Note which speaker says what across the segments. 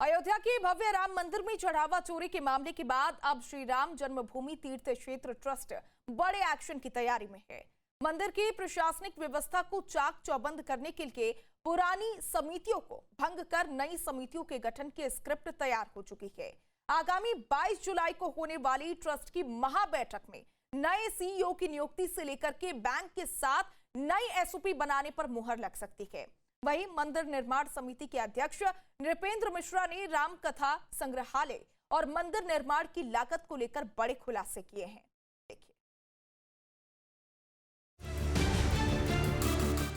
Speaker 1: अयोध्या के भव्य राम मंदिर में चढ़ावा चोरी के मामले के बाद अब श्री राम जन्मभूमि तीर्थ क्षेत्र ट्रस्ट बड़े एक्शन की तैयारी में है। मंदिर की प्रशासनिक व्यवस्था को चाक चौबंद करने के लिए पुरानी समितियों को भंग कर नई समितियों के गठन की स्क्रिप्ट तैयार हो चुकी है। आगामी 22 जुलाई को होने वाली ट्रस्ट की महाबैठक में नए सीईओ की नियुक्ति से लेकर के बैंक के साथ नई एसओपी बनाने पर मुहर लग सकती है। वहीं मंदिर निर्माण समिति के अध्यक्ष नृपेंद्र मिश्रा ने राम कथा संग्रहालय और मंदिर निर्माण की लागत को लेकर बड़े खुलासे किए हैं। देखिए।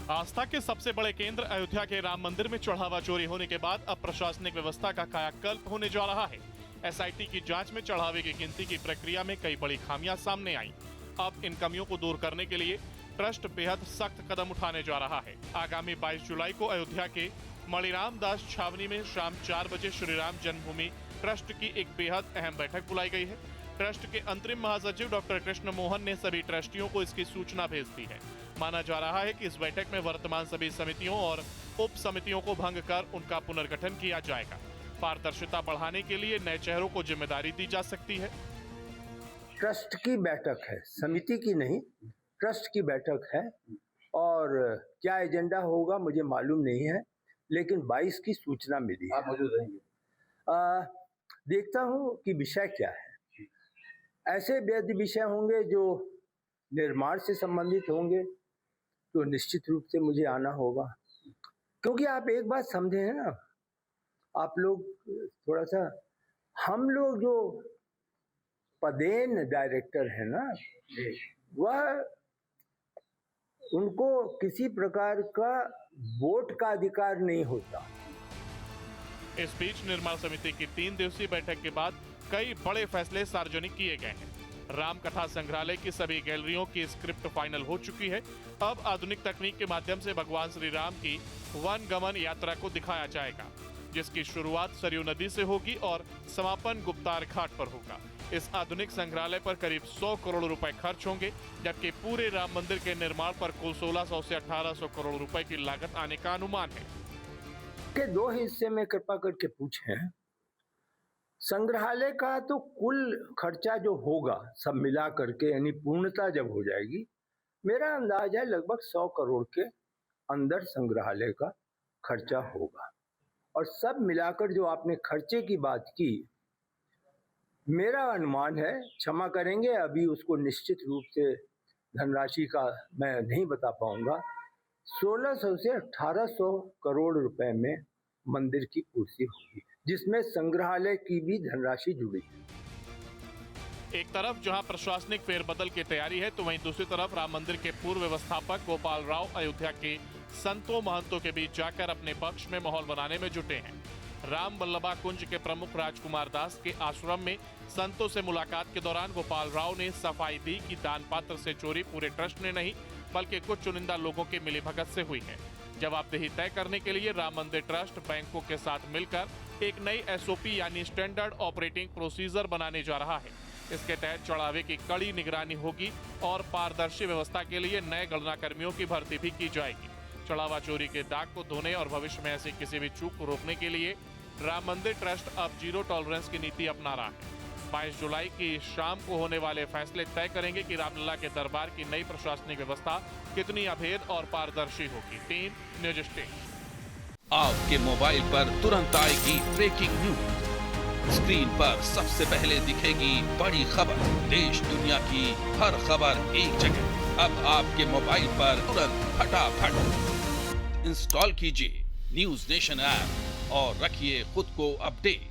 Speaker 2: आस्था के सबसे बड़े केंद्र अयोध्या के राम मंदिर में चढ़ावा चोरी होने के बाद अब प्रशासनिक व्यवस्था का कायाकल्प होने जा रहा है। एसआईटी की जांच में चढ़ावे की गिनती की प्रक्रिया में कई बड़ी खामियां सामने आई। अब इन कमियों को दूर करने के लिए ट्रस्ट बेहद सख्त कदम उठाने जा रहा है। आगामी 22 जुलाई को अयोध्या के मणिराम दास छावनी में शाम 4 बजे श्री राम जन्मभूमि ट्रस्ट की एक बेहद अहम बैठक बुलाई गई है। ट्रस्ट के अंतरिम महासचिव डॉक्टर कृष्ण मोहन ने सभी ट्रस्टियों को इसकी सूचना भेज दी है। माना जा रहा है कि इस बैठक में वर्तमान सभी समितियों और उप समितियों को भंग कर उनका पुनर्गठन किया जाएगा। पारदर्शिता बढ़ाने के लिए नए चेहरों को जिम्मेदारी दी जा सकती है।
Speaker 3: ट्रस्ट की बैठक है, समिति की नहीं, ट्रस्ट की बैठक है और क्या एजेंडा होगा मुझे मालूम नहीं है, लेकिन 22 की सूचना मिली है।
Speaker 4: आप मौजूद रहेंगे?
Speaker 3: देखता हूँ कि विषय क्या है। ऐसे यदि विषय होंगे जो निर्माण से संबंधित होंगे तो निश्चित रूप से मुझे आना होगा, क्योंकि आप एक बात समझे हैं ना, आप लोग थोड़ा सा, हम लोग जो पदेन डायरेक्टर है ना, वह उनको किसी प्रकार का वोट का अधिकार नहीं होता।
Speaker 2: इस बीच निर्माण समिति की 3 दिवसीय बैठक के बाद कई बड़े फैसले सार्वजनिक किए गए हैं। राम कथा संग्रहालय की सभी गैलरियों की स्क्रिप्ट फाइनल हो चुकी है। अब आधुनिक तकनीक के माध्यम से भगवान श्री राम की वन गमन यात्रा को दिखाया जाएगा, जिसकी शुरुआत सरयू नदी से होगी और समापन गुप्तार घाट पर होगा। इस आधुनिक संग्रहालय पर करीब 100 करोड़ रुपए खर्च होंगे, जबकि पूरे राम मंदिर के निर्माण पर कुल 1600 से 1800 करोड़ रुपए की लागत आने का अनुमान है।
Speaker 3: के 2 हिस्से में कृपा करके पूछें। संग्रहालय का तो कुल खर्चा जो होगा सब मिला करके, यानी पूर्णता जब हो जाएगी, मेरा अंदाज है लगभग 100 करोड़ के अंदर संग्रहालय का खर्चा होगा। और सब मिलाकर जो आपने खर्चे की बात की, मेरा अनुमान है, क्षमा करेंगे अभी उसको निश्चित रूप से धनराशि का मैं नहीं बता पाऊंगा, 1600 से 1800 करोड़ रुपए में मंदिर की पूर्ति होगी, जिसमें संग्रहालय की भी धनराशि जुड़ी है।
Speaker 2: एक तरफ जहां प्रशासनिक फेरबदल की तैयारी है, तो वहीं दूसरी तरफ राम मंदिर के पूर्व व्यवस्थापक गोपाल राव अयोध्या के संतों महंतों के बीच जाकर अपने पक्ष में माहौल बनाने में जुटे हैं। राम वल्लभा कुंज के प्रमुख राजकुमार दास के आश्रम में संतों से मुलाकात के दौरान गोपाल राव ने सफाई दी कि दान पात्र से चोरी पूरे ट्रस्ट ने नहीं, बल्कि कुछ चुनिंदा लोगों के मिलीभगत से हुई है। जवाबदेही तय करने के लिए राम मंदिर ट्रस्ट बैंकों के साथ मिलकर एक नई एसओपी यानी स्टैंडर्ड ऑपरेटिंग प्रोसीजर बनाने जा रहा है। इसके तहत चढ़ावे की कड़ी निगरानी होगी और पारदर्शी व्यवस्था के लिए नए गणना कर्मियों की भर्ती भी की जाएगी। चढ़ावा चोरी के दाग को धोने और भविष्य में ऐसी किसी भी चूक को रोकने के लिए राम मंदिर ट्रस्ट अब जीरो टॉलरेंस की नीति अपना रहा है। 22 जुलाई की शाम को होने वाले फैसले तय करेंगे कि रामलला के दरबार की नई प्रशासनिक व्यवस्था कितनी अभेद और पारदर्शी होगी। Team news state.
Speaker 5: आपके मोबाइल पर तुरंत आएगी ब्रेकिंग न्यूज। स्क्रीन पर सबसे पहले दिखेगी बड़ी खबर। देश दुनिया की हर खबर एक जगह। अब आपके मोबाइल पर तुरंत फटाफट इंस्टॉल कीजिए न्यूज नेशन ऐप और रखिए खुद को अपडेट।